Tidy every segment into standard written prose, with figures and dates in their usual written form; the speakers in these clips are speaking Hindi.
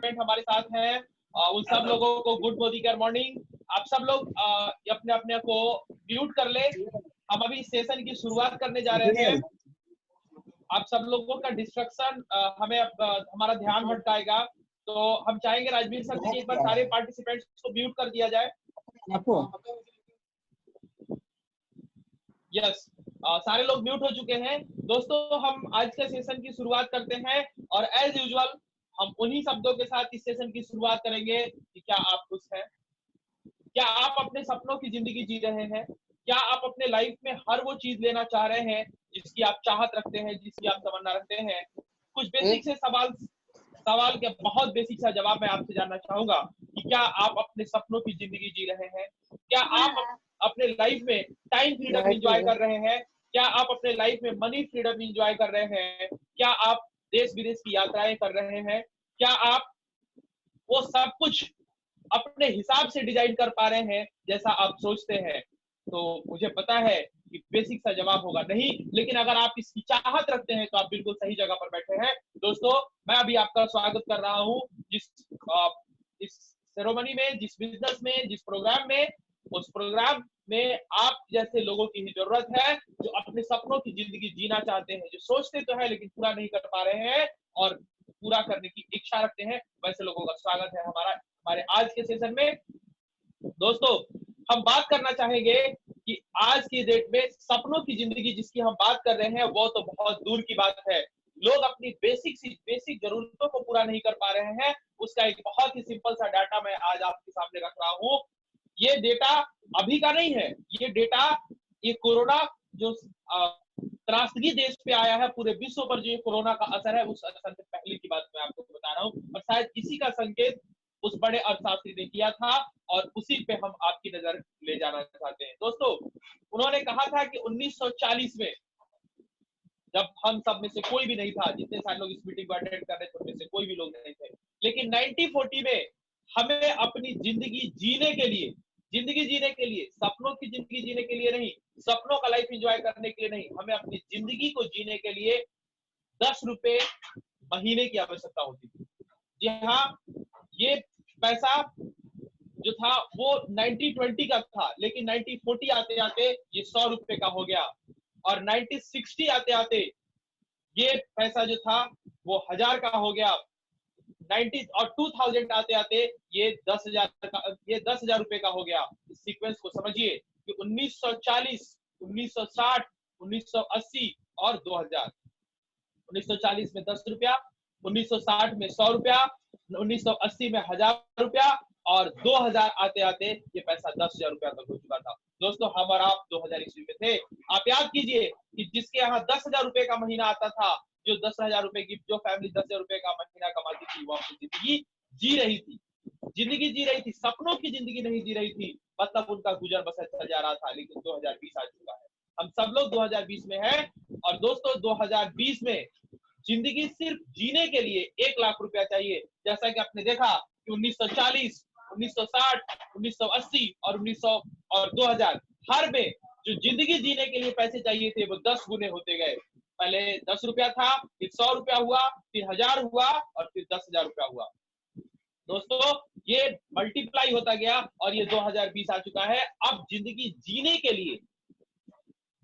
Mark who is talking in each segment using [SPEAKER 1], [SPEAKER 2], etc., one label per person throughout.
[SPEAKER 1] पार्टिसिपेंट हमारे साथ हैं, उन सब लोगों को गुड मोदी केयर मॉर्निंग। आप सब लोग अपने अपने को म्यूट कर ले। हम अभी सेशन की शुरुआत करने जा रहे हैं। आप सब लोगों का डिस्ट्रक्शन हमें हमारा ध्यान भटकाएगा, तो हम चाहेंगे राजवीर सर से कि एक बार सारे पार्टिसिपेंट्स को म्यूट कर दिया जाए। यस, सारे लोग म्यूट हो चुके हैं। दोस्तों, हम आज के सेशन की शुरुआत करते हैं और एज यूजुअल हम उन्हीं शब्दों के साथ इस सेशन की शुरुआत करेंगे कि क्या आप खुश हैं? क्या आप अपने सपनों की जिंदगी जी रहे हैं? क्या आप अपने लाइफ में हर वो चीज लेना चाह रहे हैं जिसकी आप चाहत रखते हैं, जिसकी आप तमन्ना रखते हैं? कुछ बेसिक से सवाल के बहुत बेसिक सा जवाब मैं आपसे जानना चाहूंगा कि क्या आप अपने सपनों की जिंदगी जी रहे हैं? क्या आप अपने लाइफ में टाइम फ्रीडम एंजॉय कर रहे हैं? क्या आप अपने लाइफ में मनी फ्रीडम एंजॉय कर रहे हैं? क्या आप देश विदेश की यात्राएं कर रहे हैं? क्या आप वो सब कुछ अपने हिसाब से डिजाइन कर पा रहे हैं जैसा आप सोचते हैं? तो मुझे पता है कि बेसिक सा जवाब होगा नहीं, लेकिन अगर आप इसकी चाहत रखते हैं तो आप बिल्कुल सही जगह पर बैठे हैं। दोस्तों, मैं अभी आपका स्वागत कर रहा हूं इस सेरेमनी में, जिस बिजनेस में, जिस प्रोग्राम में, उस प्रोग्राम में आप जैसे लोगों की ही जरूरत है जो अपने सपनों की जिंदगी जीना चाहते हैं, जो सोचते तो है लेकिन पूरा नहीं कर पा रहे हैं और पूरा करने की इच्छा रखते हैं। वैसे लोगों का स्वागत है हमारे आज के सेशन में। दोस्तों, हम बात करना चाहेंगे कि आज की डेट में सपनों की जिंदगी जिसकी हम बात कर रहे हैं वो तो बहुत दूर की बात है। लोग अपनी बेसिक जरूरतों को पूरा नहीं कर पा रहे हैं। उसका एक बहुत ही सिंपल सा डाटा मैं आज आपके सामने रख रहा हूँ। ये डेटा अभी का नहीं है, ये डेटा ये कोरोना जो त्रासदी देश पे आया है, पूरे विश्व पर जो ये कोरोना का असर है, उस असर से पहले की बात मैं आपको बता रहा हूँ और शायद इसी का संकेत उस बड़े अर्थशास्त्री ने किया था और उसी पे हम आपकी नजर ले जाना चाहते हैं। दोस्तों, उन्होंने कहा था कि 1940 में, जब हम सब में से कोई भी नहीं था, जितने सारे लोग इस मीटिंग को अटेंड कर रहे थे उनमें से कोई भी लोग नहीं थे, लेकिन 1940 में हमें अपनी जिंदगी जीने के लिए सपनों की जिंदगी जीने के लिए नहीं, सपनों का लाइफ एंजॉय करने के लिए नहीं, हमें अपनी जिंदगी को जीने के लिए 10 रुपए महीने की आवश्यकता होती थी। जी हाँ, ये पैसा जो था वो 1920 का था, लेकिन 1940 आते आते ये 100 रुपए का हो गया और 1960 आते आते ये पैसा जो था वो 1000 का हो गया। 90 और 2000 आते आते ये 10,000 रुपए का हो गया। इस सीक्वेंस को समझिए कि 1940, 1960, 1980 और 2000। 1940 में 10 रुपया, 1960 में 100 रुपया, 1980 में 1000 रुपया और 2000 आते आते ये पैसा 10,000 रुपया तक हो चुका था। दोस्तों, हम और आप 2000 ईस्वी में थे। आप याद कीजिए कि जिसके यहाँ 10,000 रुपए का महीना आता था, जो 10,000 रुपए की जो फैमिली 10,000 रुपए का महीना कमाती थी, वो अपनी जिंदगी जी रही थी, सपनों की जिंदगी नहीं जी रही थी। मतलब उनका गुजर बसर चल जा रहा था। लेकिन 2020 आ चुका है, हम सब लोग 2020 में हैं और दोस्तों 2020 में जिंदगी सिर्फ जीने के लिए 1 लाख रुपया चाहिए। जैसा कि आपने देखा कि 1940, 1960, 1980 और 1900 और 2000 हर में जो जिंदगी जीने के लिए पैसे चाहिए थे वो 10 गुने होते गए। पहले 10 रुपया था, फिर 100 रुपया हुआ, फिर 1000 हुआ और फिर 10,000 रुपया हुआ। दोस्तों, ये मल्टीप्लाई होता गया और ये 2020 आ चुका है। अब जिंदगी जीने के लिए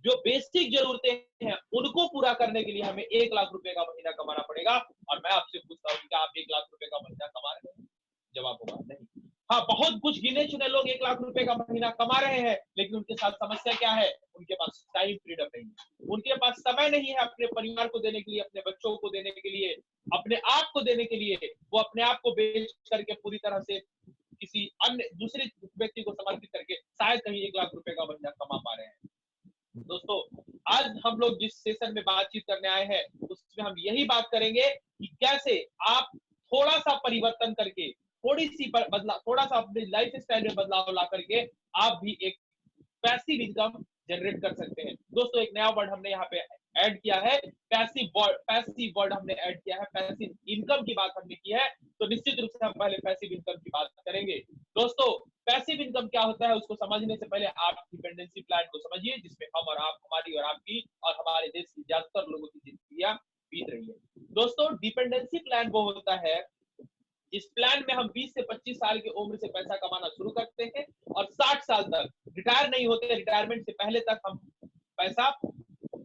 [SPEAKER 1] जो बेसिक जरूरतें हैं उनको पूरा करने के लिए हमें 1 लाख रुपए का महीना कमाना पड़ेगा। और मैं आपसे पूछता हूँ कि क्या आप 1 लाख रुपए का महीना कमा रहे हैं? जवाब होगा नहीं। हाँ, बहुत कुछ गिने चुने लोग 1 लाख रुपए का महीना कमा रहे हैं, लेकिन उनके साथ समस्या क्या है? उनके पास टाइम फ्रीडम नहीं है, उनके पास समय नहीं है अपने परिवार को देने के लिए, अपने बच्चों को देने के लिए, अपने आप को देने के लिए। वो अपने आप को बेच करके पूरी तरह से किसी अन्य दूसरे व्यक्ति को समर्पित करके शायद कहीं 1 लाख रुपए का महीना कमा पा रहे हैं। दोस्तों, आज हम लोग जिस सेशन में बातचीत करने आए हैं उसमें हम यही बात करेंगे कि कैसे आप थोड़ा सा परिवर्तन करके, थोड़ा सा अपनी लाइफ स्टाइल में बदलाव ला करके आप भी एक पैसिव इनकम जनरेट कर सकते हैं। दोस्तों, एक नया वर्ड हमने यहाँ पे ऐड किया है, पैसिव वर्ड हमने ऐड किया है, पैसिव इनकम की बात हमने की है। तो निश्चित रूप से हम पहले पैसिव इनकम की बात करेंगे। दोस्तों, पैसिव इनकम क्या होता है उसको समझने से पहले आप डिपेंडेंसी प्लान को समझिए, जिसमें हम और आप, हमारी और आपकी और हमारे देश की ज्यादातर लोगों की जिंदगियां बीत रही है। दोस्तों, डिपेंडेंसी प्लान वो होता है जिस प्लान में हम 20 से 25 साल की उम्र से पैसा कमाना शुरू करते हैं और 60 साल तक रिटायर नहीं होते, रिटायरमेंट से पहले तक हम पैसा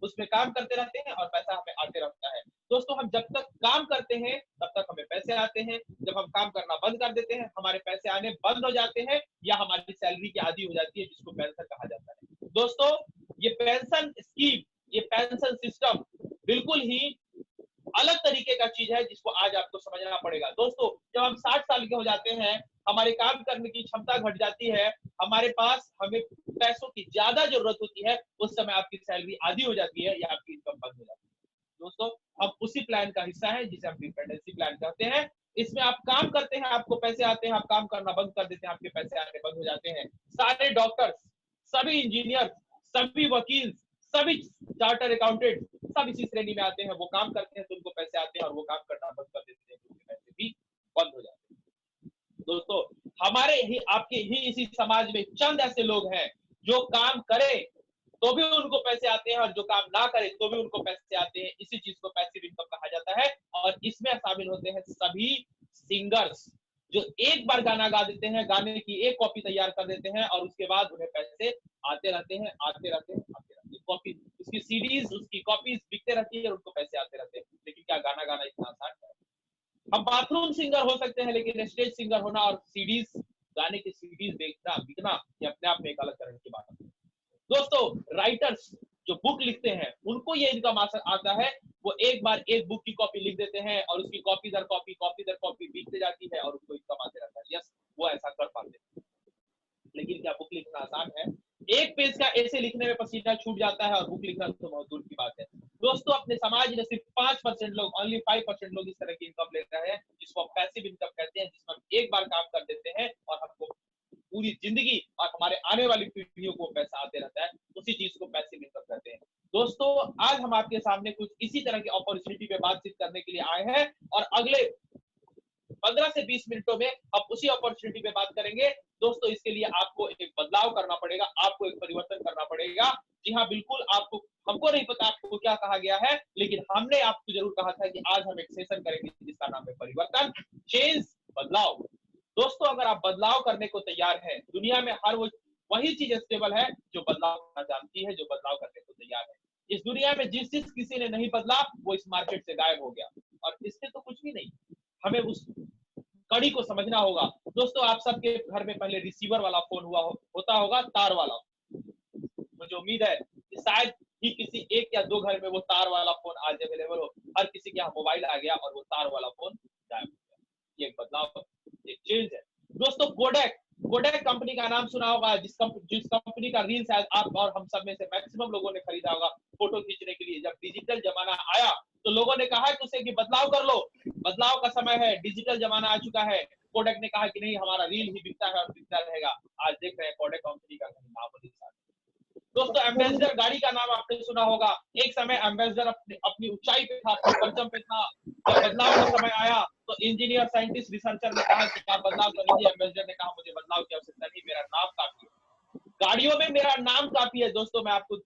[SPEAKER 1] उसमें काम करते रहते हैं और पैसा हमें आते रहता है। दोस्तों, हम जब तक काम करते हैं तब तक हमें पैसे आते हैं। जब हम काम करना बंद कर देते हैं, हमारे पैसे आने बंद हो जाते हैं या हमारी सैलरी की आधी हो जाती है, जिसको पेंशन कहा जाता है। दोस्तों, ये पेंशन स्कीम, ये पेंशन सिस्टम बिल्कुल ही अलग तरीके का चीज है, जिसको आज आपको समझना पड़ेगा। दोस्तों, जब हम 60 साल के हो जाते हैं, हमारे काम करने की क्षमता घट जाती है, हमारे पास हमें पैसों की ज्यादा जरूरत होती है, उस समय आपकी सैलरी आधी हो जाती है या आपकी इनकम बंद हो जाती है। दोस्तों, हम उसी प्लान का हिस्सा है जिसे हम डिपेंडेंसी प्लान कहते हैं। इसमें आप काम करते हैं, आपको पैसे आते हैं, आप काम करना बंद कर देते हैं, आपके पैसे आने बंद हो जाते हैं। सारे डॉक्टर्स, सभी इंजीनियर, सभी वकील, सभी चार्टर अकाउंटेंट सब इसी श्रेणी में आते हैं। वो काम करते हैं तो उनको पैसे आते हैं और वो काम करना बंद कर देते हैं तो उनके पैसे भी बंद हो जाते हैं। दोस्तों, हमारे ही आपके ही इसी समाज में चंद ऐसे लोग हैं जो काम करें तो भी उनको पैसे आते हैं और जो काम ना करे तो भी उनको पैसे आते हैं। इसी चीज को पैसिव इनकम कहा जाता है। और इसमें शामिल होते हैं सभी सिंगर्स, जो एक बार गाना गा देते हैं, गाने की एक कॉपी तैयार कर देते हैं और उसके बाद उन्हें पैसे आते रहते हैं, आते रहते हैं, आते रहते हैं। कॉपी, उसकी सीडीज, उसकी कॉपीज बिकते रहती है और उनको पैसे आते रहते हैं। लेकिन क्या गाना गाना इतना आसान है? हम बाथरूम सिंगर हो सकते हैं, लेकिन स्टेज सिंगर होना और सीडीज, गाने की सीडीज बेचना, बिकना, ये अपने आप में एक अलग तरह की बात है। दोस्तों, राइटर्स जो बुक लिखते हैं, उनको ये इनकम आता है। वो एक बार एक बुक की कॉपी लिख देते हैं और उसकी कॉपी दर कॉपी बिकते जाती है और उसको इनकम आते रहता है। यस, वो ऐसा कर पाते हैं। लेकिन क्या बुक लिखना आसान है? एक पेज का ऐसे लिखने में पसीना छूट जाता है और बुक लिखना तो बहुत दूर की बात है। दोस्तों, अपने समाज में सिर्फ 5% लोग, ओनली 5% लोग इस तरह की इनकम ले रहे हैं, जिसको हम पैसिव इनकम कहते हैं, जिसमें हम एक बार काम कर देते हैं और हमको पूरी जिंदगी और हमारे आने वाली पीढ़ियों को पैसा आते रहता है। उसी चीज को पैसिव इनकम कहते हैं। दोस्तों, आज हम आपके सामने कुछ इसी तरह की अपॉर्चुनिटी पे बातचीत करने के लिए आए हैं और अगले 15 से 20 मिनटों में हम उसी अपॉर्चुनिटी पे बात करेंगे। दोस्तों, इसके लिए आपको एक बदलाव करना पड़ेगा, आपको एक परिवर्तन करना पड़ेगा। जी हाँ, बिल्कुल। आपको, हमको नहीं पता आपको क्या कहा गया है, लेकिन हमने आपको जरूर कहा था कि आज हम एक सेशन करेंगे जिसका नाम है परिवर्तन, चेंज, बदलाव। दोस्तों, अगर आप बदलाव करने को तैयार हैं, दुनिया में हर वही चीज स्टेबल है जो बदलाव करना जानती है, जो बदलाव करने को तैयार है। इस दुनिया में जिस चीज किसी ने नहीं बदला, वो इस मार्केट से गायब हो गया और इससे तो कुछ भी नहीं। हमें उस कड़ी को समझना होगा। दोस्तों, आप सबके घर में पहले रिसीवर वाला फोन होता होगा, तार वाला। मुझे उम्मीद है कि शायद ही किसी एक या दो घर में वो तार वाला फोन आज अवेलेबल हो। हर किसी के यहाँ मोबाइल आ गया और वो तार वाला फोन गायब हो गया। ये एक बदलाव, एक चेंज है। दोस्तों, कोडेक कंपनी का नाम सुना होगा, जिस कंपनी का रील शायद आप और हम सब में से मैक्सिमम लोगों ने खरीदा होगा फोटो खींचने के लिए। जब डिजिटल जमाना आया तो लोगों ने कहा कि उसे कि बदलाव कर लो, बदलाव का समय है, डिजिटल जमाना आ चुका है। कोडेक ने कहा कि नहीं, हमारा रील ही बिकता है और बिकता रहेगा। आज देख रहे हैं कोडेक कंपनी का कहीं नाम नहीं। दोस्तों, एम्बेसडर गाड़ी का नाम आपने सुना होगा। एक समय एम्बेसडर अपनी ऊंचाई पे था, अपने परचम पे था। जब बदलाव का समय आया तो इंजीनियर, साइंटिस्ट, रिसर्चर ने कहा कि आप बदलाव कर लीजिए। एम्बेसडर ने कहा मुझे बदलाव की आवश्यकता नहीं, मेरा नाम काफी है, गाड़ियों में मेरा नाम काफी है। दोस्तों, मैं आपको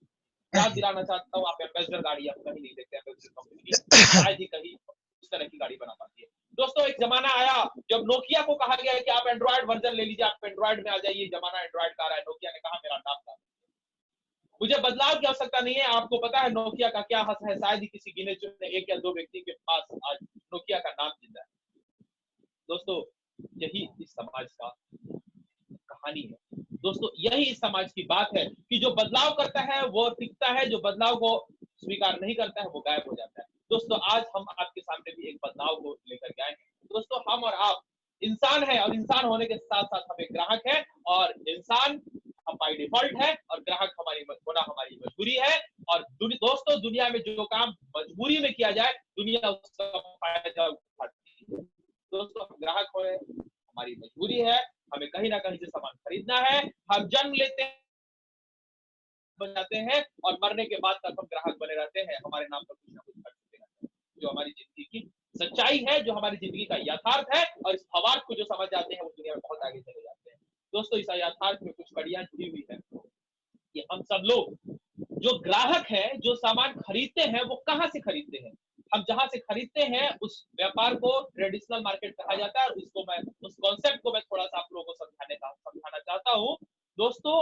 [SPEAKER 1] याद दिलाना चाहता हूँ, आप एम्बेसडर गाड़ी आप कहीं नहीं देखते। एम्बेसडर कंपनी की शायद ही कहीं इस तरह की गाड़ी बना पाती है। दोस्तों, एक जमाना आया जब नोकिया को कहा गया कि आप एंड्रॉइड वर्जन ले लीजिए, आप एंड्रॉइड में आ जाइए, जमाना एंड्रॉइड का आ रहा है। नोकिया ने कहा मेरा नाम काफी, मुझे बदलाव की आवश्यकता नहीं है। आपको पता है नोकिया का क्या हक है? शायद ही किसी गिने चुने एक या दो व्यक्ति के पास आज नोकिया का नाम जिंदा है। दोस्तों, यही इस समाज का कहानी है। दोस्तों, यही इस समाज की बात है कि जो बदलाव करता है वो टिकता है, जो बदलाव को स्वीकार नहीं करता है वो गायब हो जाता है। दोस्तों, आज हम आपके सामने भी एक बदलाव को लेकर के आए हैं। दोस्तों, हम और आप इंसान है और इंसान होने के साथ साथ हम एक ग्राहक है और इंसान हम बाय डिफॉल्ट है और ग्राहक होना हमारी मजबूरी है। और दोस्तों, दुनिया में जो काम मजबूरी में किया जाए, दुनिया उसका फायदा उठाती है। दोस्तों, हम ग्राहक हो, हमारी मजबूरी है, हमें कहीं ना कहीं से सामान खरीदना है। हम जन्म लेते हैं, बन जाते हैं और मरने के बाद तक हम ग्राहक बने रहते हैं। हमारे नाम पर कुछ ना कुछ खर्च होते रहते हैं, जो हमारी जिंदगी की सच्चाई है, जो हमारी जिंदगी का यथार्थ है। और इस हवार्थ को जो समझ जाते हैं वो दुनिया में बहुत आगे चले जाते हैं। दोस्तों, इस यथार्थ में कुछ कड़ियां जुड़ी हुई है कि हम सब लोग जो ग्राहक हैं, जो सामान खरीदते हैं, वो कहां से खरीदते हैं? हम जहां से खरीदते हैं उस व्यापार को ट्रेडिशनल मार्केट कहा जाता है, और उसको मैं उस कॉन्सेप्ट को मैं थोड़ा सा आप लोगों को समझाना चाहता हूँ। दोस्तों,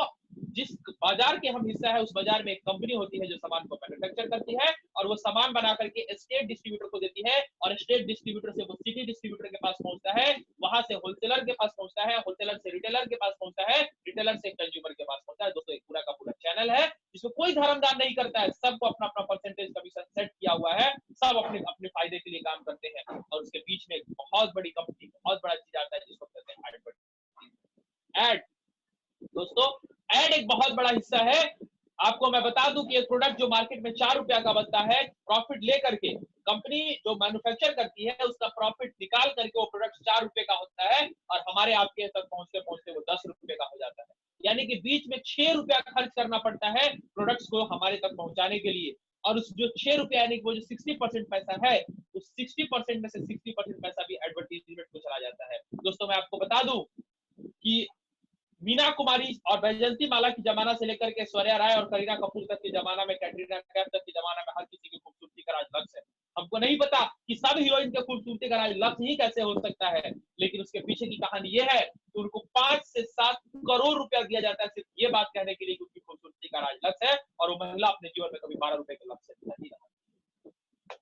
[SPEAKER 1] जिस बाजार के हम हिस्सा है उस बाजार में एक कंपनी होती है जो सामान को मैन्युफैक्चर करती है, और वो सामान बना करके स्टेट डिस्ट्रीब्यूटर को देती है, और स्टेट डिस्ट्रीब्यूटर से वो सिटी डिस्ट्रीब्यूटर के पास पहुंचता है, वहां से होलसेलर के पास पहुंचता है, होलसेलर से रिटेलर के पास पहुंचता है, रिटेलर से कंज्यूमर के पास पहुंचता है। दोस्तों, एक पूरा का पूरा चैनल है जिसमें कोई धर्मदान नहीं करता है, सबको अपना अपना परसेंटेज कमीशन सेट किया हुआ है, सब अपने अपने फायदे के लिए काम करते हैं, और उसके बीच में एक बहुत बड़ी कंपनी, बहुत बड़ा चीज आता है जिसको कहते हैं एडवर्टाइजमेंट। एड, दोस्तों, एड एक बहुत बड़ा हिस्सा है। आपको मैं बता दूं कि एक प्रोडक्ट जो मार्केट में 4 रुपया का बनता है, प्रॉफिट लेकर के कंपनी जो मैन्युफैक्चर करती है उसका प्रॉफिट निकाल करके वो प्रोडक्ट 4 रुपए का होता है, और हमारे आपके तक पहुंचते पहुंचते वो 10 रुपए का हो जाता है। यानी कि बीच में 6 रुपया खर्च करना पड़ता है प्रोडक्ट्स को हमारे तक पहुंचाने के लिए, और उस जो 6 रुपया यानी कि वो जो 60% पैसा है, उस 60% में से 60% पैसा भी एडवर्टीजमेंट को चला जाता है। दोस्तों, मैं आपको बता दूं कि मीना कुमारी और वैजयंती माला की जमाना से लेकर के ऐश्वर्या राय और करीना कपूर तक के जमाना में, कैटरीना कैफ तक के जमाना में, हर किसी की खूबसूरती का राज लक्ष्य है। हमको नहीं पता कि सब हीरोइन के खूबसूरती का राज लक्ष्य ही कैसे हो सकता है, लेकिन उसके पीछे की कहानी ये है कि उनको 5 से 7 करोड़ रुपया दिया जाता है सिर्फ ये बात कहने के लिए कि उनकी खूबसूरती का राज लक्ष्य है, और वो महिला अपने जीवन में कभी 12 रुपए के लक्ष्य नहीं रहा।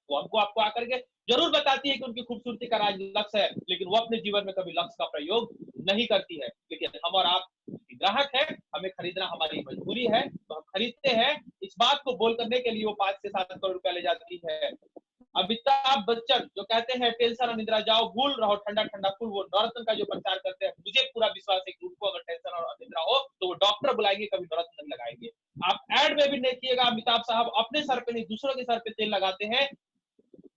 [SPEAKER 1] वो हमको आपको आकर के जरूर बताती है कि उनकी खूबसूरती का राज लक्ष्य है, लेकिन वो अपने जीवन में कभी लक्ष्य का प्रयोग नहीं करती है। लेकिन हम और आप ग्राहक है, हमें खरीदना हमारी मजबूरी है, तो हम खरीदते हैं। इस बात को बोल करने के लिए वो 5 से 7 करोड़ रुपया ले जाती है। अमिताभ बच्चन जो कहते हैं टेंशन और निद्रा जाओ, भूल रहो ठंडा ठंडा फूल, वो नवरत्न का जो प्रचार करते हैं, मुझे पूरा विश्वास है कि उनको अगर टेंशन और निद्रा हो तो वो डॉक्टर बुलाएंगे, कभी नवरत्न नहीं लगाएंगे। आप एड में भी देखिएगा, अमिताभ साहब अपने सर पे नहीं दूसरों के सर पे तेल लगाते हैं,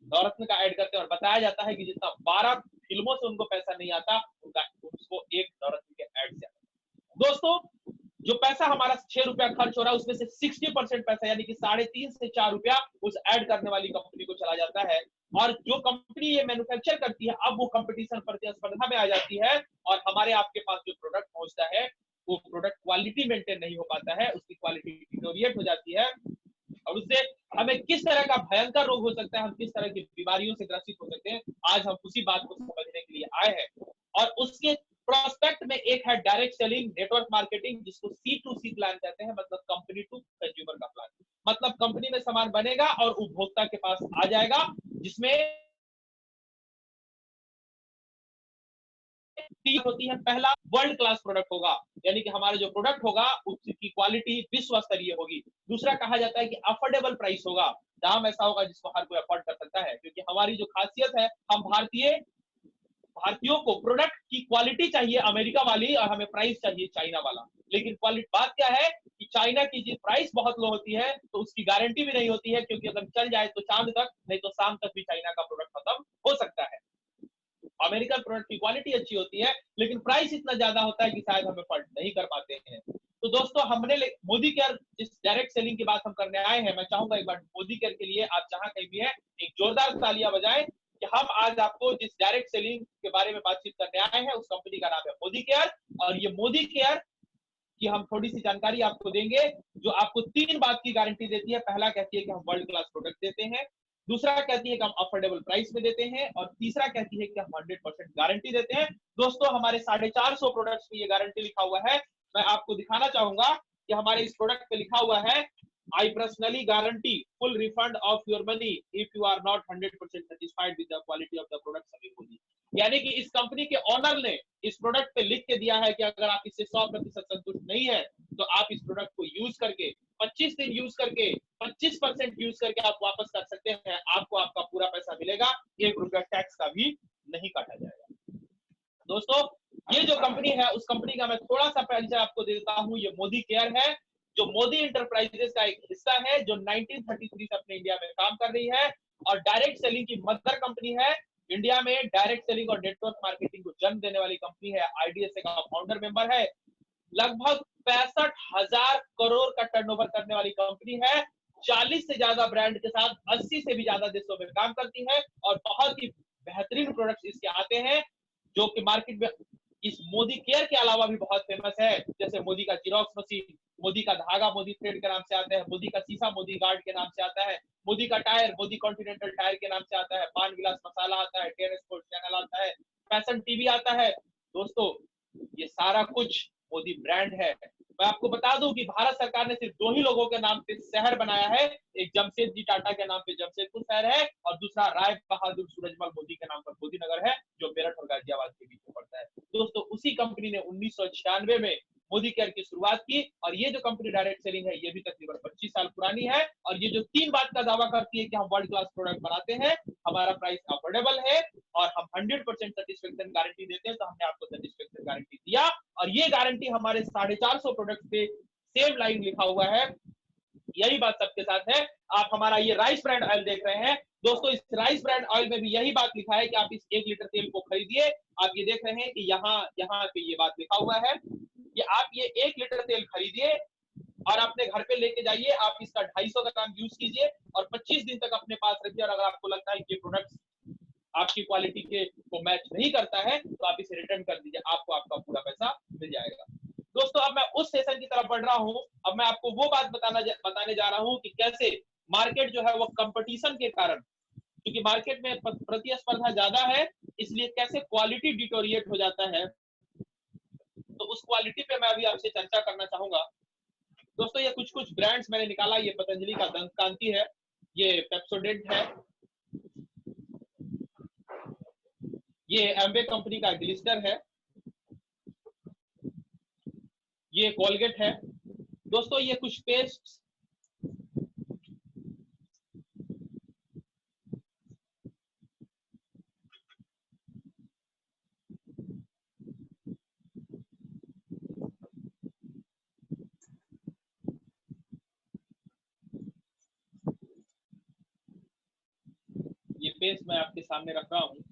[SPEAKER 1] नवरत्न का ऐड करते हैं, और बताया जाता है कि जितना 12 फिल्मों से उनको पैसा नहीं आता, उनका उसको एक नवरत्न के ऐड से आता। दोस्तों, जो पैसा हमारा 6 रुपया खर्च हो रहा है उसमें से 60% पैसा यानी कि 3.5 से 4 रुपया उस ऐड करने वाली कंपनी को चला जाता है, और जो कंपनी ये मैन्युफैक्चर करती है अब वो कंपटीशन प्रतिस्पर्धा में आ जाती है, और हमारे आपके पास जो प्रोडक्ट पहुंचता है वो प्रोडक्ट क्वालिटी मेंटेन नहीं हो पाता है, उसकी क्वालिटी डिटोरिएट हो जाती है, और उससे हमें किस तरह का भयंकर रोग हो सकता है, हम किस तरह की बीमारियों से ग्रसित हो सकते हैं, आज हम उसी बात को समझने के लिए आए हैं। और उसके प्रोस्पेक्ट में एक है डायरेक्ट सेलिंग नेटवर्क मार्केटिंग, जिसको C2C प्लान कहते हैं, मतलब कंपनी टू कंज्यूमर का प्लान। मतलब कंपनी में सामान बनेगा और उपभोक्ता के पास आ जाएगा, जिसमें होती है, पहला वर्ल्ड क्लास प्रोडक्ट होगा, यानी कि हमारा जो प्रोडक्ट होगा उसकी क्वालिटी विश्व स्तरीय होगी। दूसरा कहा जाता है कि अफोर्डेबल प्राइस होगा, दाम ऐसा होगा जिसको हर कोई अफोर्ड कर सकता है, क्योंकि हमारी जो खासियत है, हम भारतीयों को प्रोडक्ट की क्वालिटी चाहिए अमेरिका वाली, और हमें प्राइस चाहिए चाइना वाला। लेकिन क्वालिटी बात क्या है कि चाइना की जी प्राइस बहुत लो होती है तो उसकी गारंटी भी नहीं होती है, क्योंकि अगर चल जाए तो चांद तक, नहीं तो शाम तक भी चाइना का प्रोडक्ट खत्म हो सकता है। अमेरिकन प्रोडक्ट की क्वालिटी अच्छी होती है, लेकिन प्राइस इतना ज्यादा होता है कि शायद हम अफोर्ड नहीं कर पाते हैं। तो दोस्तों, हमने मोदी केयर जिस डायरेक्ट सेलिंग की बात हम करने आए हैं, मैं चाहूंगा एक बार मोदी केयर के लिए आप जहां कहीं भी है एक जोरदार तालियां बजाएं कि हम आज आपको जिस डायरेक्ट सेलिंग के बारे में बातचीत करने आए हैं उस कंपनी का नाम है मोदी केयर। और ये मोदी केयर की हम थोड़ी सी जानकारी आपको देंगे जो आपको 3 बात की गारंटी देती है। पहला कहती है कि हम वर्ल्ड क्लास प्रोडक्ट देते हैं, दूसरा कहती है कि हम अफोर्डेबल प्राइस में देते हैं, और तीसरा कहती है कि हम 100% गारंटी देते हैं। दोस्तों, हमारे 450 प्रोडक्ट्स में ये गारंटी लिखा हुआ है। मैं आपको दिखाना चाहूंगा कि हमारे इस प्रोडक्ट पे लिखा हुआ है, I personally guarantee full refund of your money if you are not 100% satisfied with the quality of the product. सभी बोली, यानी कि इस कंपनी के ओनर ने इस प्रोडक्ट पे लिख के दिया है कि अगर आप इससे 100% संतुष्ट नहीं है तो आप इस प्रोडक्ट को यूज करके 25 दिन यूज करके 25% यूज करके आप वापस कर सकते हैं। आपको आपका पूरा पैसा मिलेगा, 1 रुपया टैक्स का भी नहीं काटा जाएगा। दोस्तों, ये जो कंपनी है उस कंपनी का मैं थोड़ा सा परिचय आपको देता हूं। ये मोदी केयर है, जो मोदी इंटरप्राइजेस का एक हिस्सा है, जो 1933 से अपने इंडिया में काम कर रही है, और डायरेक्ट सेलिंग की मदर कंपनी है। इंडिया में डायरेक्ट सेलिंग और नेटवर्क मार्केटिंग को जन्म देने वाली कंपनी है। IDSA का फाउंडर मेंबर है। लगभग 65,000 करोड़ का टर्नओवर करने वाली कंपनी है। 40 से ज्यादा ब्रांड के साथ 80 से भी ज्यादा देशों में काम करती है, और बहुत ही बेहतरीन प्रोडक्ट्स इसके आते हैं जो कि मार्केट में इस मोदी केयर के अलावा भी बहुत फेमस है, जैसे मोदी का जीरोक्स मशीन, मोदी का धागा मोदी थ्रेड के नाम से आता है, मोदी का शीशा मोदी गार्ड के नाम से आता है, मोदी का टायर मोदी कॉन्टिनेंटल टायर के नाम से आता है, पान विलास मसाला आता है, टेन स्पोर्ट चैनल आता है, फैशन टीवी आता है। दोस्तों ये सारा कुछ मोदी ब्रांड है। मैं आपको बता दूं कि भारत सरकार ने सिर्फ दो ही लोगों के नाम पे शहर बनाया है, एक जमशेदजी टाटा के नाम पे जमशेदपुर शहर है और दूसरा राय बहादुर सूरजमल मोदी के नाम पर मोदी नगर है, जो मेरठ और गाजियाबाद के बीच में पड़ता है। दोस्तों उसी कंपनी ने 1996 में मोदी केयर की शुरुआत की और ये जो कंपनी डायरेक्ट सेलिंग है ये भी तकरीबन 25 साल पुरानी है और ये जो 3 बात का दावा करती है कि हम वर्ल्ड क्लास प्रोडक्ट बनाते हैं, हमारा प्राइस अफोर्डेबल है और हम 100% सेटिस्फेक्शन गारंटी देते हैं, तो हमने आपको सेटिस्फेक्शन गारंटी दिया और ये गारंटी हमारे 450 प्रोडक्ट पे सेम लाइन लिखा हुआ है। यही बात सबके साथ है। आप हमारा ये राइस ब्रांड ऑयल देख रहे हैं दोस्तों, इस राइस ब्रांड ऑयल में भी यही बात लिखा है कि आप इस 1 लीटर तेल को खरीदिए। आप ये देख रहे हैं कि यहाँ पे ये बात लिखा हुआ है कि आप ये 1 लीटर तेल खरीदिए और अपने घर पे लेके जाइए, आप इसका 250 ग्राम यूज कीजिए और 25 दिन तक अपने पास रखिए और अगर आपको लगता है कि ये प्रोडक्ट आपकी क्वालिटी के को मैच नहीं करता है तो आप इसे रिटर्न कर दीजिए, आपको आपका पूरा पैसा मिल जाएगा। दोस्तों अब मैं उस सेशन की तरफ बढ़ रहा हूं। अब मैं आपको वो बात बताने जा रहा हूं कि कैसे मार्केट जो है वो कंपटीशन के कारण, क्योंकि मार्केट में प्रतिस्पर्धा ज्यादा है, इसलिए कैसे क्वालिटी डिटोरिएट हो जाता है, तो उस क्वालिटी पे मैं अभी आपसे चर्चा करना चाहूंगा। दोस्तों ये कुछ कुछ ब्रांड्स मैंने निकाला, ये पतंजलि का दंत कांति है, ये पेप्सोडेंट है, ये एम्बे कंपनी का ग्लिस्टर है, ये कोलगेट है। दोस्तों ये कुछ पेस्ट, ये पेस्ट मैं आपके सामने रख रहा हूं।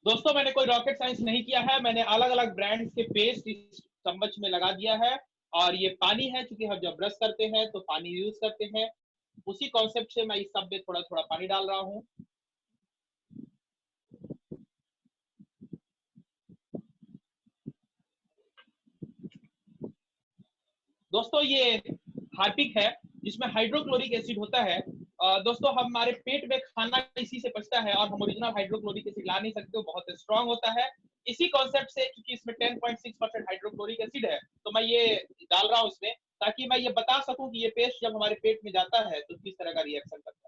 [SPEAKER 1] दोस्तों मैंने कोई रॉकेट साइंस नहीं किया है, मैंने अलग अलग ब्रांड्स के पेस्ट इस चम्मच में लगा दिया है और ये पानी है, क्योंकि हम जब ब्रश करते हैं तो पानी यूज करते हैं, उसी कॉन्सेप्ट से मैं इस सब में थोड़ा थोड़ा पानी डाल रहा हूँ। दोस्तों ये हार्पिक है जिसमें हाइड्रोक्लोरिक एसिड होता है। दोस्तों हमारे पेट में खाना इसी से पचता है और हम ओरिजिनल हाइड्रोक्लोरिक एसिड ला नहीं सकते, वो बहुत स्ट्रांग होता है। इसी कॉन्सेप्ट से, क्योंकि इसमें 10.6% हाइड्रोक्लोरिक एसिड है, तो मैं ये डाल रहा हूँ इसमें, ताकि मैं ये बता सकूं कि ये पेस्ट जब हमारे पेट में जाता है तो किस तरह का रिएक्शन करता है।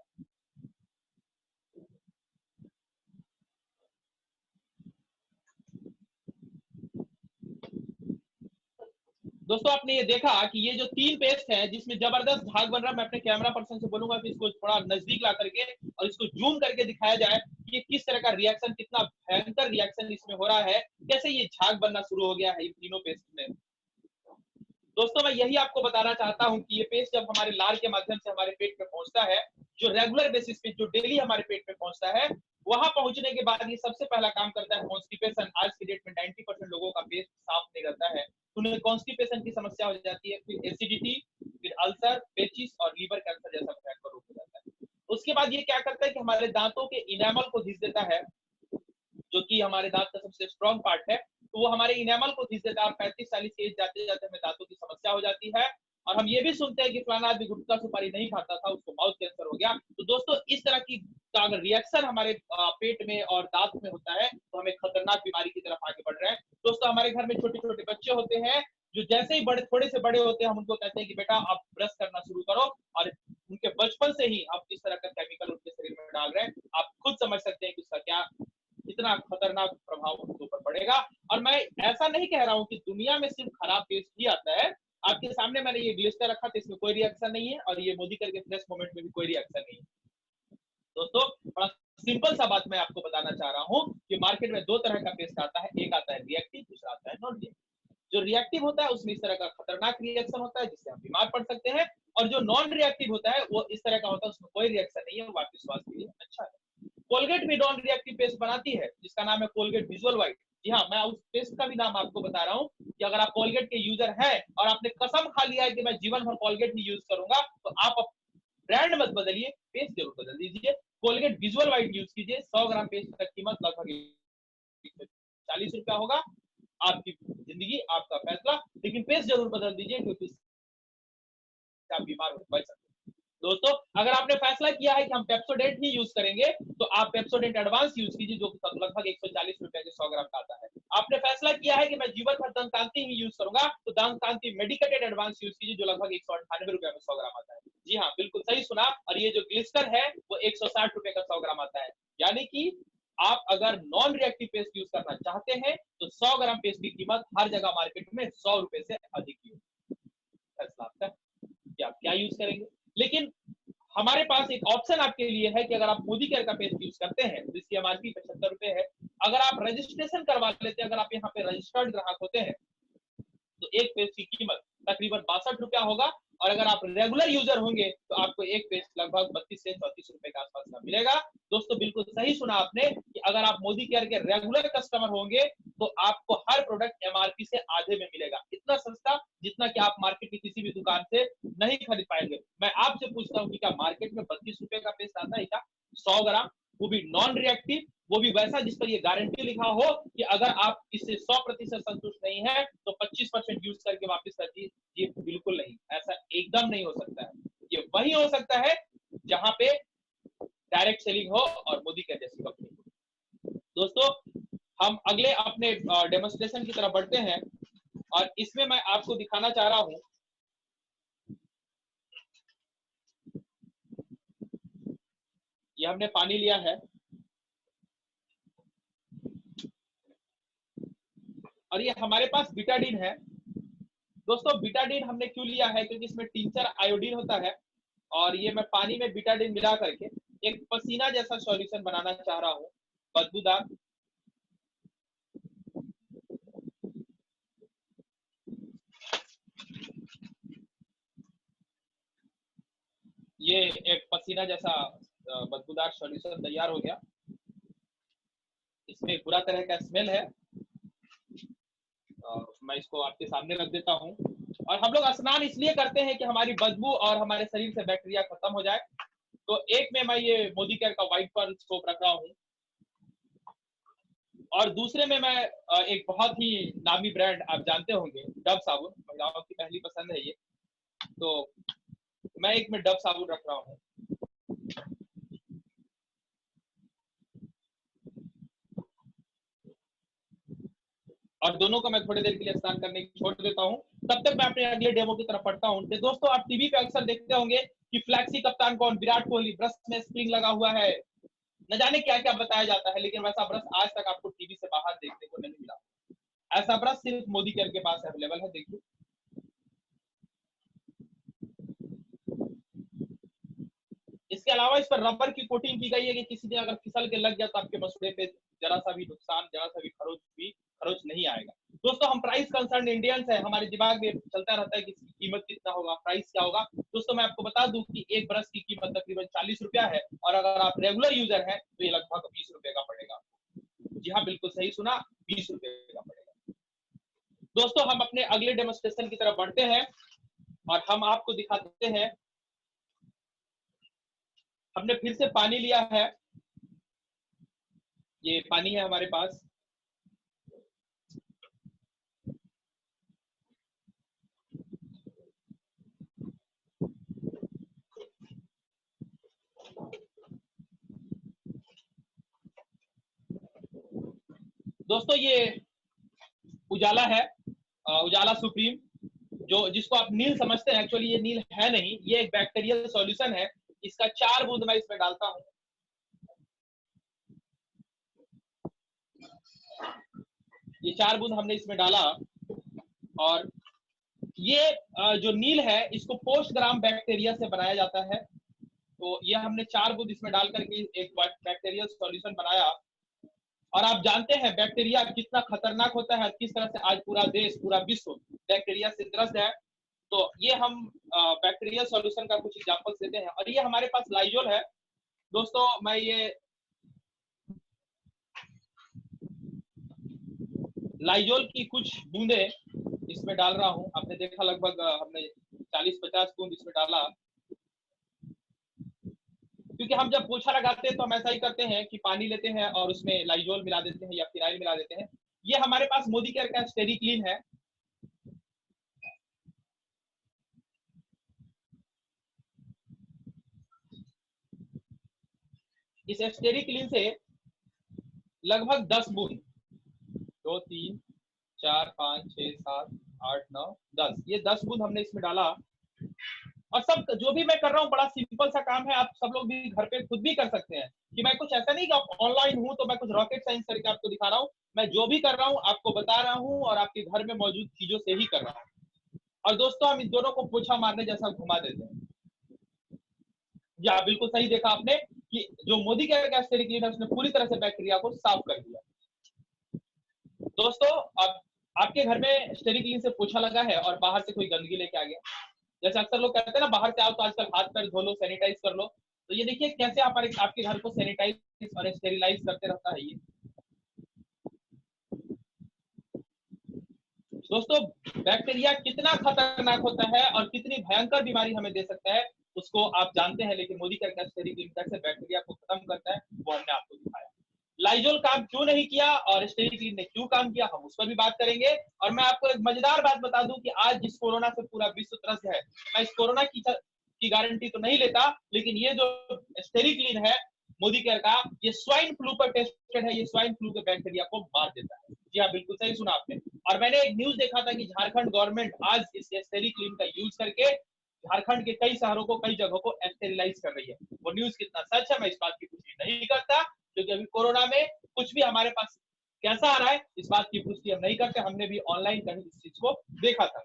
[SPEAKER 1] दोस्तों आपने ये देखा कि ये जो 3 पेस्ट है जिसमें जबरदस्त झाग बन रहा है, मैं अपने कैमरा पर्सन से बोलूंगा कि इसको थोड़ा नजदीक ला करके और इसको जूम करके दिखाया जाए कि किस तरह का रिएक्शन, कितना भयंकर रिएक्शन इसमें हो रहा है, कैसे ये झाग बनना शुरू हो गया है इन तीनों पेस्ट में। दोस्तों मैं यही आपको बताना चाहता हूं कि ये पेस्ट जब हमारे लार के माध्यम से हमारे पेट में पहुंचता है, जो रेगुलर बेसिस पे, जो डेली हमारे पेट में पहुंचता है, वहां पहुंचने के बाद ये सबसे पहला काम करता है कॉन्स्टिपेशन। आज की डेट में 90% लोगों का पेट साफ नहीं रहता है, उन्हें कॉन्स्टिपेशन की समस्या हो जाती है, फिर एसिडिटी, फिर अल्सर, पेचिस और लीवर कैंसर जैसा भयंकर रोग हो जाता है। उसके बाद ये क्या करता है कि हमारे दांतों के इनेमल को घिस देता है, जो कि हमारे दांत का सबसे स्ट्रॉन्ग पार्ट है, तो वो हमारे इनेमल को घिस देता है। 35-40 की एज जाते जाते हमें दांतों की समस्या हो जाती है और हम ये भी सुनते हैं कि फलाना आदमी गुटखा सुपारी नहीं खाता था, उसको माउथ कैंसर हो गया। तो दोस्तों इस तरह की का अगर रिएक्शन हमारे पेट में और दांत में होता है तो हम एक खतरनाक बीमारी की तरफ आगे बढ़ रहे हैं। दोस्तों हमारे घर में छोटे छोटे बच्चे होते हैं जो जैसे ही बड़े थोड़े से बड़े होते हैं हम उनको कहते हैं कि बेटा आप ब्रश करना शुरू करो, और उनके बचपन से ही आप इस तरह का केमिकल उनके शरीर में डाल रहे हैं। आप खुद समझ सकते हैं कि उसका क्या कितना खतरनाक प्रभाव उनके ऊपर पड़ेगा। और मैं ऐसा नहीं कह रहा हूं कि दुनिया में सिर्फ खराब टेस्ट ही आता है। आपके सामने मैंने ये ग्लिस्टर रखा था, इसमें कोई रिएक्शन नहीं है, और ये मोदी करके फ्रेश मोमेंट में भी कोई रिएक्शन नहीं है। दोस्तों बड़ा सिंपल सा बात मैं आपको बताना चाह रहा हूँ कि मार्केट में दो तरह का पेस्ट आता है, एक आता है रिएक्टिव, दूसरा आता है नॉन रिएक्टिव। जो रिएक्टिव होता है उसमें इस तरह का खतरनाक रिएक्शन होता है जिससे हम बीमार पड़ सकते हैं, और जो नॉन रिएक्टिव होता है वो इस तरह का होता है, उसमें कोई रिएक्शन नहीं है, वो आपके स्वास्थ्य के लिए अच्छा है। कोलगेट भी नॉन रिएक्टिव पेस्ट बनाती है जिसका नाम है कोलगेट विजुअल व्हाइट। जी हाँ, मैं उस पेस्ट का भी नाम आपको बता रहा हूँ कि अगर आप कोलगेट के यूजर हैं और आपने कसम खा लिया है कि मैं जीवन भर कोलगेट ही यूज करूंगा, तो आप ब्रांड मत बदलिए, पेस्ट जरूर बदल दीजिए। कोलगेट विजुअल व्हाइट यूज कीजिए। 100 ग्राम पेस्ट का कीमत लगभग 140 रुपया होगा। आपकी जिंदगी आपका फैसला, लेकिन पेस्ट जरूर बदल दीजिए क्योंकि आप बीमार हो सकते हैं। दोस्तों अगर आपने फैसला किया है कि हम पेप्सोडेंट ही यूज करेंगे तो आप पेप्सोडेंट एडवांस यूज कीजिए जो लगभग 140 रुपए के 100 ग्राम का आता है। आपने फैसला किया है कि मैं जीवन भर दंतकांति ही यूज करूंगा तो दंतकांति मेडिकेटेड एडवांस यूज कीजिए जो लगभग 198 रुपए में 100 ग्राम आता है। जी हाँ, बिल्कुल सही सुना। और ये जो ग्लिस्टर है वो 160 रुपए का 100 ग्राम आता है। यानी कि आप अगर नॉन रिएक्टिव पेस्ट यूज करना चाहते हैं तो 100 ग्राम पेस्ट की कीमत हर जगह मार्केट में 100 रुपए से अधिक ही होगी। फैसला आपका कि आप क्या यूज करेंगे। लेकिन हमारे पास एक ऑप्शन आपके लिए है कि अगर आप मोदी केयर का पेस्ट यूज करते हैं तो इसकी एमआरपी 75 रुपए है। अगर आप रजिस्ट्रेशन करवा लेते हैं, अगर आप यहाँ पे रजिस्टर्ड ग्राहक होते हैं तो एक पेस्ट की कीमत तकरीबन 62 रुपया होगा, और अगर आप रेगुलर यूजर होंगे तो आपको एक पेस्ट लगभग 32 से 34 रुपए के आसपास का मिलेगा। दोस्तों बिल्कुल सही सुना आपने कि अगर आप मोदी केयर के रेगुलर कस्टमर होंगे तो आपको हर प्रोडक्ट एमआरपी से आधे में मिलेगा, इतना सस्ता जितना कि आप मार्केट की किसी भी दुकान से नहीं खरीद पाएंगे। मैं आपसे पूछता हूँ कि क्या मार्केट में 32 रुपए का पेस्ट आता है क्या 100 ग्राम, वो भी नॉन रिएक्टिव, वो भी वैसा जिस पर ये गारंटी लिखा हो कि अगर आप इससे 100% संतुष्ट नहीं है तो 25% यूज करके वापस कर दीजिए? ये बिल्कुल नहीं, ऐसा एकदम नहीं हो सकता है। ये वही हो सकता है जहां पे डायरेक्ट सेलिंग हो और मोदी के जैसी कंपनी। दोस्तों हम अगले अपने डेमोन्स्ट्रेशन की तरफ बढ़ते हैं, और इसमें मैं आपको दिखाना चाह रहा हूं, ये हमने पानी लिया है और ये हमारे पास बीटाडीन है। दोस्तों बीटाडीन हमने क्यों लिया है, क्योंकि इसमें टिंचर आयोडीन होता है, और ये मैं पानी में बीटाडीन मिला करके एक पसीना जैसा सॉल्यूशन बनाना चाह रहा हूँ, बदबूदार। ये एक पसीना जैसा बदबूदार सॉल्यूशन तैयार हो गया। इसमें बुरा तरह का स्मेल है, मैं इसको आपके सामने रख देता हूँ। और हम लोग स्नान इसलिए करते हैं कि हमारी बदबू और हमारे शरीर से बैक्टीरिया खत्म हो जाए। तो एक में मैं ये मोदी केयर का व्हाइट पर्ल सोप रख रहा हूँ, और दूसरे में मैं एक बहुत ही नामी ब्रांड आप जानते होंगे डव साबुन, महिलाओं की पहली पसंद है ये, तो मैं एक में डव साबुन रख रहा हूँ। और दोनों को मैं थोड़ी देर के लिए स्नान करने की छोड़ देता हूँ। तब तक मैं अपने अगले डेमो की तरफ पढ़ता हूँ। दोस्तों आप टीवी पे अक्सर देखते होंगे कि फ्लैक्सी कप्तान कौन, विराट कोहली, ब्रश में स्प्रिंग लगा हुआ है, न जाने क्या क्या बताया जाता है, लेकिन वैसा ब्रश आज तक आपको टीवी से बाहर देखने को नहीं मिला। ऐसा ब्रश सिर्फ मोदी केयर के पास अवेलेबल है। देखिए इसके अलावा इस पर रबर की कोटिंग की गई है कि किसी दिन अगर फिसल के लग जाए तो आपके मसूड़े पे जरा सा भी नुकसान, जरा सा भी खरोच नहीं आएगा। दोस्तों हम प्राइस कंसर्न इंडियंस है, हमारे दिमाग में चलता रहता है कि इसकी कीमत कितना होगा, प्राइस क्या होगा। दोस्तों मैं आपको बता दूं कि एक ब्रश की कीमत तकरीबन 40 रुपया है, और अगर आप रेगुलर यूजर हैं तो ये लगभग 20 रुपए का पड़ेगा। जी हाँ, बिल्कुल सही सुना, 20 रुपए का पड़ेगा। दोस्तों हम अपने अगले डेमोन्स्ट्रेशन की तरफ बढ़ते हैं, और हम आपको दिखाते हैं, हमने फिर से पानी लिया है, ये पानी है हमारे पास, दोस्तों ये उजाला है, उजाला सुप्रीम, जो जिसको आप नील समझते हैं, एक्चुअली ये नील है नहीं, ये एक बैक्टीरियल सॉल्यूशन है। इसका 4 बूंद मैं इसमें डालता हूं। ये 4 बूंद हमने इसमें डाला, और ये जो नील है इसको पोस्ट ग्राम बैक्टीरिया से बनाया जाता है। तो ये हमने 4 बूंद इसमें डाल करके एक बैक्टीरियल सॉल्यूशन बनाया। और आप जानते हैं बैक्टीरिया कितना खतरनाक होता है, किस तरह से आज पूरा देश, पूरा विश्व बैक्टीरिया से त्रस्त है। तो ये हम बैक्टीरियल सॉल्यूशन का कुछ एग्जांपल्स देते हैं। और ये हमारे पास लाइजोल है। दोस्तों मैं ये लाइजोल की कुछ बूंदे इसमें डाल रहा हूं। आपने देखा लगभग हमने 40-50 बूंद इसमें डाला, क्योंकि हम जब पोछा लगाते हैं तो हम ऐसा ही करते हैं कि पानी लेते हैं और उसमें लाइजोल मिला देते हैं या फिनाइल मिला देते हैं। ये हमारे पास मोदी केयर का स्टेरी क्लीन है। इस स्टेरी क्लीन से लगभग 10 बूंद, 2 3 4 5 6 7 8 9 10, ये 10 बूंद हमने इसमें डाला। और सब जो भी मैं कर रहा हूँ बड़ा सिंपल सा काम है, आप सब लोग भी घर पे खुद भी कर सकते हैं। कि मैं कुछ ऐसा नहीं कि आप ऑनलाइन हूँ तो मैं कुछ रॉकेट साइंस करके आपको दिखा रहा हूँ। मैं जो भी कर रहा हूँ आपको बता रहा हूँ और आपके घर में मौजूद चीजों से ही कर रहा हूँ। और दोस्तों हम इन दोनों को पोछा मारने जैसा घुमा देते हैं। या बिल्कुल सही देखा आपने कि जो मोदी का स्टेरी क्लीन है उसने पूरी तरह से बैक्टीरिया को साफ कर दिया। दोस्तों अब आपके घर में स्टेरी क्लीन से पोछा लगा है और बाहर से कोई गंदगी लेके आ गया, जैसे अक्सर लोग कहते हैं ना बाहर से आओ तो आजकल हाथ पैर धो लो, सैनिटाइज कर लो। तो ये देखिए कैसे आपके घर को सैनिटाइज और स्टेरिलाइज करते रहता है ये। दोस्तों बैक्टीरिया कितना खतरनाक होता है और कितनी भयंकर बीमारी हमें दे सकता है उसको आप जानते हैं, लेकिन मोदी का स्टेरी क्लीन कैसे बैक्टीरिया को खत्म करता है वो हमने आपको दिखाया। लाइजोल काम क्यों नहीं किया और स्टेरी क्लीन ने क्यों काम किया, हम उस पर भी बात करेंगे। और मैं आपको एक मजेदार बात बता दूं कि आज जिस कोरोना से पूरा विश्व त्रस्त है, मैं इस कोरोना की गारंटी तो नहीं लेता, लेकिन ये जो स्टेरी क्लीन है मोदी केयर का, ये स्वाइन फ्लू पर टेस्टेड है। ये स्वाइन फ्लू के बैक्टीरिया को मार देता है। जी हाँ बिल्कुल सही सुना आपने। और मैंने एक न्यूज देखा था कि झारखंड गवर्नमेंट आज इस स्टेरी क्लीन का यूज करके झारखंड के कई शहरों को, कई जगहों को स्टेरिलाइज कर रही है। वो न्यूज कितना सच है मैं इस बात की पुष्टि नहीं करता, क्योंकि अभी कोरोना में कुछ भी हमारे पास कैसा आ रहा है इस बात की पुष्टि हम नहीं करते। हमने भी ऑनलाइन कहीं इस चीज को देखा था।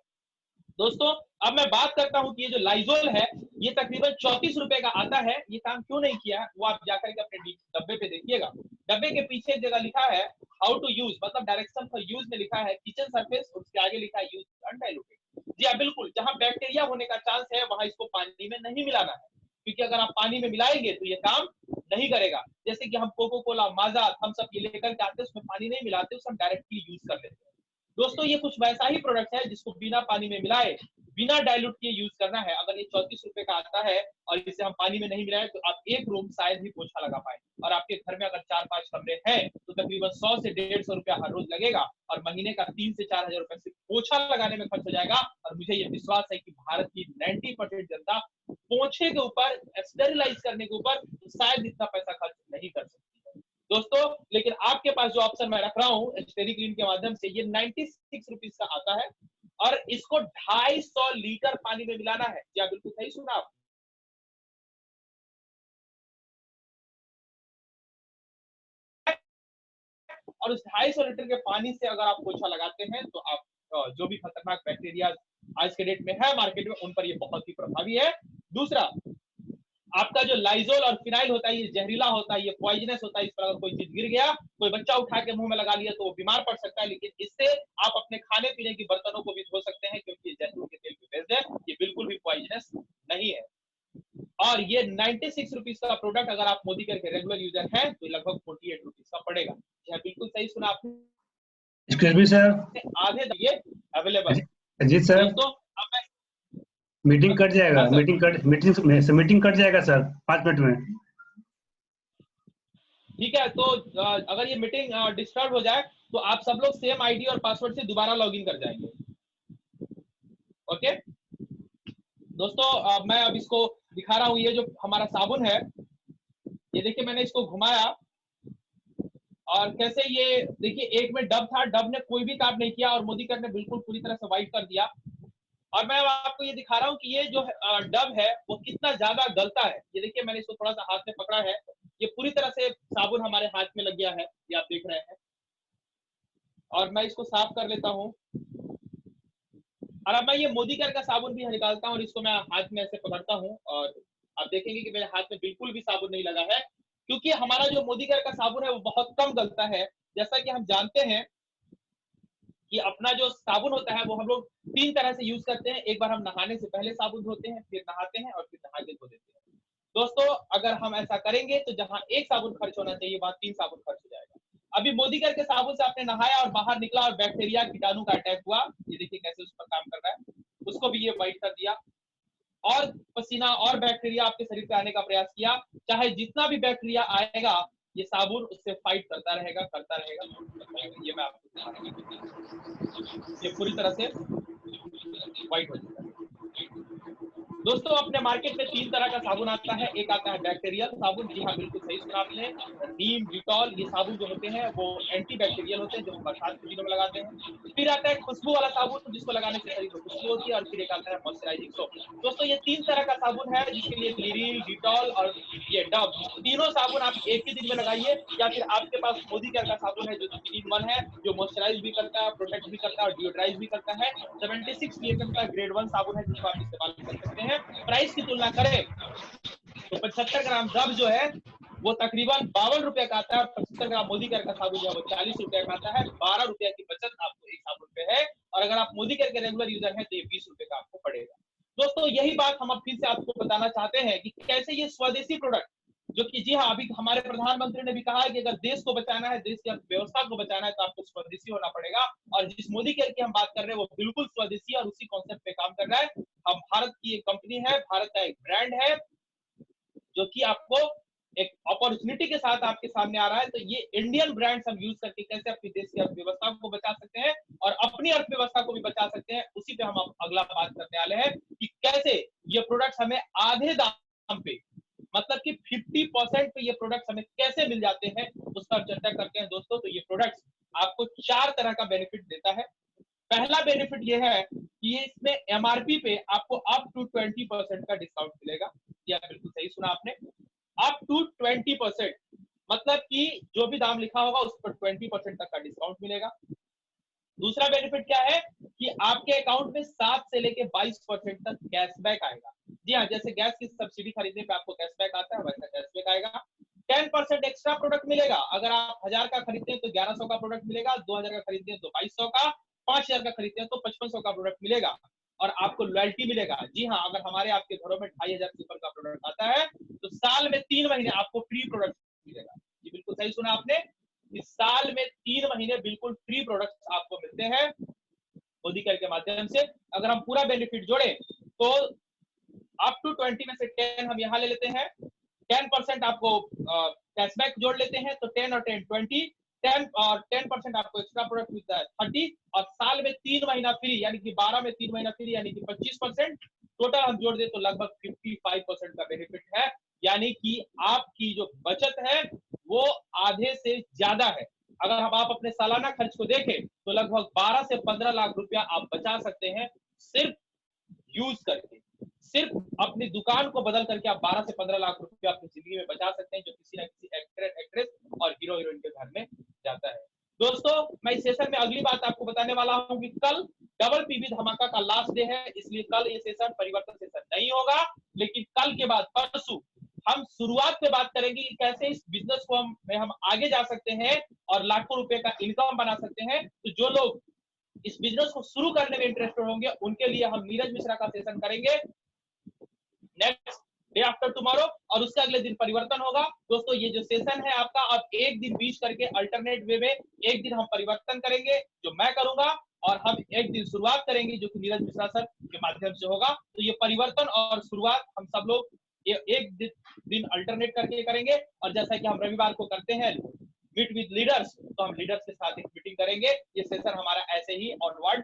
[SPEAKER 1] दोस्तों अब मैं बात करता हूं कि ये जो लाइजोल है ये तकरीबन 34 रुपए का आता है। ये काम क्यों नहीं किया है वो आप जाकर के अपने डब्बे पे देखिएगा। डब्बे के पीछे एक जगह लिखा है हाउ टू यूज, मतलब डायरेक्शन फॉर यूज में लिखा है किचन सरफेस, उसके आगे लिखा है यूज अनडाइल्यूटेड। जी हाँ बिल्कुल, जहां बैक्टीरिया होने का चांस है वहां इसको पानी में नहीं मिलाना है, क्योंकि अगर आप पानी में मिलाएंगे तो ये काम नहीं करेगा। जैसे कि हम कोको कोला, माजा, हम सब ये लेकर के आते हैं उसमें पानी नहीं मिलाते, उसे हम डायरेक्टली यूज कर लेते हैं। दोस्तों ये कुछ वैसा ही प्रोडक्ट है जिसको बिना पानी में मिलाए, बिना डाइल्यूट किए यूज करना है। अगर ये 34 रुपए का आता है और इसे हम पानी में नहीं मिलाए तो आप एक रूम शायद ही पोछा लगा पाए। और आपके घर में अगर 4-5 कमरे हैं तो तकरीबन 100 से 150 रुपया हर रोज लगेगा और महीने का 3 से 4 हजार रुपए सिर्फ पोछा लगाने में खर्च हो जाएगा। और मुझे ये विश्वास है कि भारत की 90% जनता पोछे के ऊपर, स्टेरिलाइज करने के ऊपर शायद इतना पैसा खर्च नहीं कर सकती है। दोस्तों लेकिन आपके पास जो ऑप्शन मैं रख रहा हूँ स्टेरी क्लीन के माध्यम से, ये 96 रुपीज का आता है और इसको 250 लीटर पानी में मिलाना है। क्या बिल्कुल सही सुना आप? और उस 250 लीटर के पानी से अगर आप पोछा लगाते हैं तो आप जो भी खतरनाक बैक्टीरिया आज के डेट में है मार्केट में उन पर ये बहुत ही प्रभावी है। दूसरा, आपका जो लाइजोल और फिनाइल होता है ये जहरीला होता है, ये पॉइजनस होता है। इस पर अगर कोई चीज गिर गया, कोई बच्चा उठा के मुंह में लगा लिया तो वो बीमार पड़ सकता है। लेकिन इससे आप अपने खाने पीने की बर्तनों को भी धो सकते हैं, क्योंकि जैतून के तेल पे बेस्ड है, ये बिल्कुल भी पॉइजनस नहीं है। और ये 96 रुपीज का प्रोडक्ट अगर आप मोदी केयर के रेगुलर यूजर हैं तो लगभग 48 रुपीज का पड़ेगा। यह बिल्कुल सही सुना आपने।
[SPEAKER 2] एक्सक्यूज मी सर,
[SPEAKER 1] आधे ये अवेलेबल।
[SPEAKER 2] जी सर,
[SPEAKER 1] दोस्तों अब मैं
[SPEAKER 2] मीटिंग कट जाएगा।
[SPEAKER 1] हाँ,
[SPEAKER 2] मीटिंग कट जाएगा सर 5 मिनट में।
[SPEAKER 1] ठीक है, तो अगर ये मीटिंग डिस्टर्ब हो जाए तो आप सब लोग सेम आईडी और पासवर्ड से दोबारा लॉगिन कर जाएंगे। ओके दोस्तों मैं अब इसको दिखा रहा हूं। ये जो हमारा साबुन है ये देखिए मैंने इसको घुमाया और कैसे ये देखिए, एक में डब था, डब ने कोई भी काम नहीं किया और मोदीकर ने बिल्कुल पूरी तरह से वाइट कर दिया। और मैं आपको ये दिखा रहा हूँ कि ये जो डब है वो कितना ज्यादा गलता है। ये देखिए, मैंने इसको थोड़ा सा हाथ में पकड़ा है, ये पूरी तरह से साबुन हमारे हाथ में लग गया है, ये आप देख रहे हैं। और मैं इसको साफ कर लेता हूँ, और अब मैं ये मोदीकर का साबुन भी निकालता हूँ और इसको मैं हाथ में ऐसे पकड़ता हूँ, और आप देखेंगे कि मेरे हाथ में बिल्कुल भी साबुन नहीं लगा है, क्योंकि हमारा जो मोदीकर का साबुन है वो बहुत कम गलता है। जैसा कि हम जानते हैं कि अपना जो साबुन होता है वो हम लोग 3 तरह से यूज करते हैं। एक बार हम नहाने से पहले साबुन धोते हैं, फिर नहाते हैं और फिर नहा के धो देते हैं। दोस्तों, अगर हम ऐसा करेंगे तो जहां एक साबुन खर्च होना चाहिए वहां 3 साबुन खर्च हो जाएगा। अभी मोदीकर के साबुन से आपने नहाया और बाहर निकला और बैक्टीरिया कीटाणु का अटैक हुआ, ये देखिए कैसे उस पर काम कर रहा है, उसको भी ये वाइट कर दिया। और पसीना और बैक्टीरिया आपके शरीर पे आने का प्रयास किया, चाहे जितना भी बैक्टीरिया आएगा ये साबुन उससे फाइट करता रहेगा, करता रहेगा, करता रहेगा। ये मैं आपको दिखा रहा हूं, ये पूरी तरह से वाइट हो चुका है। दोस्तों, अपने मार्केट में 3 तरह का साबुन आता है। एक आता है बैक्टीरियल साबुन, जी हाँ, बिल्कुल सही सुना आपने। नीम, डिटॉल, ये साबुन जो होते हैं वो एंटी बैक्टीरियल होते हैं, जो हम बरसात के दिनों में लगाते हैं। फिर आता है खुशबू वाला साबुन, जिसको लगाने से शरीर को खुशबू होती है, और फिर एक आता है मॉइस्चराइजिंग सोप। दोस्तों, ये 3 तरह का साबुन है, जिसके लिए लिरिल, डिटॉल और ये डव, तीनों साबुन आप एक ही दिन में लगाइए, या फिर आपके पास मोदीकर का साबुन है जो 3 in 1 है, जो मॉइस्चराइज भी करता है, प्रोटेक्ट भी करता है और डिओड्राइज भी करता है। 76 पीएम का ग्रेड 1 साबुन है, जिसको आप इस्तेमाल कर सकते हैं। प्राइस की तुलना करें तो 75 ग्राम डब जो है वो तकरीबन 52 रुपए का आता है, और 75 ग्राम मोदीकर का साबुन जो है वो 40 रुपए का आता है। 12 रुपए की बचत आपको एक साबुन पे है, और अगर आप मोदीकर के रेगुलर यूजर हैं तो ये 20 रुपए का आपको पड़ेगा। दोस्तों, यही बात हम अब फिर से आपको बताना चाहते हैं कि कैसे ये स्वदेशी प्रोडक्ट, जो कि जी हाँ, अभी हमारे प्रधानमंत्री ने भी कहा है कि अगर देश को बचाना है, देश की अर्थव्यवस्था को बचाना है, तो आपको स्वदेशी होना पड़ेगा। और जिस मोदीकर की हम बात कर रहे हैं वो बिल्कुल स्वदेशी और उसी कॉन्सेप्ट पे काम कर रहा है। हम भारत की एक कंपनी है, भारत का एक ब्रांड है, जो कि आपको एक अपॉर्चुनिटी के साथ आपके सामने आ रहा है। तो ये इंडियन ब्रांड्स हम यूज करके कैसे अपनी देश की अर्थव्यवस्था को बचा सकते हैं और अपनी अर्थव्यवस्था को भी बचा सकते हैं, उसी पे हम अगला बात करने वाले हैं कि कैसे ये प्रोडक्ट्स हमें आधे दाम पे, मतलब कि 50% पे ये प्रोडक्ट्स हमें कैसे मिल जाते हैं, उस पर चर्चा करते हैं। दोस्तों, तो ये प्रोडक्ट्स आपको 4 तरह का बेनिफिट देता है। पहला बेनिफिट ये है कि इसमें एमआरपी पे आपको अप टू 20% का डिस्काउंट मिलेगा। या बिल्कुल सही सुना आपने, अप टू 20%, मतलब कि जो भी दाम लिखा होगा उस पर 20% तक का डिस्काउंट मिलेगा। दूसरा बेनिफिट क्या है कि आपके अकाउंट में 7 से लेके 22% तक कैशबैक आएगा। जी हाँ, जैसे गैस की सब्सिडी खरीदने पे आपको कैशबैक आता है, वैसा कैशबैक आएगा। 10% एक्स्ट्रा प्रोडक्ट मिलेगा। अगर आप 1000 का खरीदते हैं तो 1100 का प्रोडक्ट मिलेगा, 2000 का खरीदते हैं तो 2200 का, 5000 का खरीदते हैं तो 5500 का प्रोडक्ट मिलेगा। और आपको लॉयल्टी मिलेगा। जी हाँ, अगर हमारे आपके घरों में 2500 से ऊपर का प्रोडक्ट आता है तो साल में 3 महीने आपको फ्री प्रोडक्ट मिलेगा। जी बिल्कुल सही सुना आपने, इस साल में 3 महीने बिल्कुल फ्री प्रोडक्ट्स आपको मिलते हैं मोदीकर के माध्यम से। अगर हम पूरा बेनिफिट जोड़े तो अप टू 20 में से 10 हम यहाँ ले लेते हैं, 10% आपको कैशबैक जोड़ लेते हैं तो 10 और 10 20, 10 और 10% आपको एक्स्ट्रा प्रोडक्ट मिलता है 30, और साल में 3 महीना फ्री, यानी कि 12 में 3 महीना फ्री, यानी कि 25%। टोटल हम जोड़ दे तो लगभग 55% का बेनिफिट है, यानी कि आपकी जो बचत है वो आधे से ज्यादा है। अगर हम आप अपने सालाना खर्च को देखें तो लगभग 12 से 15 लाख रुपया आप बचा सकते हैं, सिर्फ यूज करके। सिर्फ अपनी दुकान को बदल करके आप 12 से 15 लाख रुपया अपनी जिंदगी में बचा सकते हैं, जो किसी ना किसी एक्टर, एक्ट्रेस और हीरो हीरोइन के घर में जाता है। दोस्तों, मैं इस सेशन में अगली बात आपको बताने वाला हूं कि कल डबल पीवी धमाका का लास्ट डे है, इसलिए कल ये सेशन परिवर्तन सेशन नहीं होगा। लेकिन कल के बाद परसों हम शुरुआत पे बात करेंगे कि कैसे इस बिजनेस को हम आगे जा सकते हैं और लाखों रुपए का इनकम बना सकते हैं। तो जो लोग इस बिजनेस को शुरू करने में इंटरेस्टेड होंगे उनके लिए हम नीरज मिश्रा का सेशन करेंगे नेक्स्ट डे आफ्टर टुमारो, और उसके अगले दिन परिवर्तन होगा। दोस्तों, ये जो सेशन है आपका अब एक दिन बीच करके अल्टरनेट वे में एक दिन हम परिवर्तन करेंगे, जो मैं करूंगा, और हम एक दिन शुरुआत करेंगे जो कि नीरज मिश्रा सर के माध्यम से होगा। तो ये परिवर्तन और शुरुआत हम सब लोग एक दिन अल्टरनेट करके करेंगे। और जैसा कि हम रविवार को करते हैं मीट विद लीडर्स, तो हम लीडर्स के साथ एक मीटिंग करेंगे। ये सेशन हमारा ऐसे ही ऑनवर्ड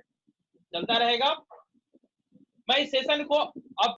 [SPEAKER 1] चलता रहेगा। मैं इस सेशन को अब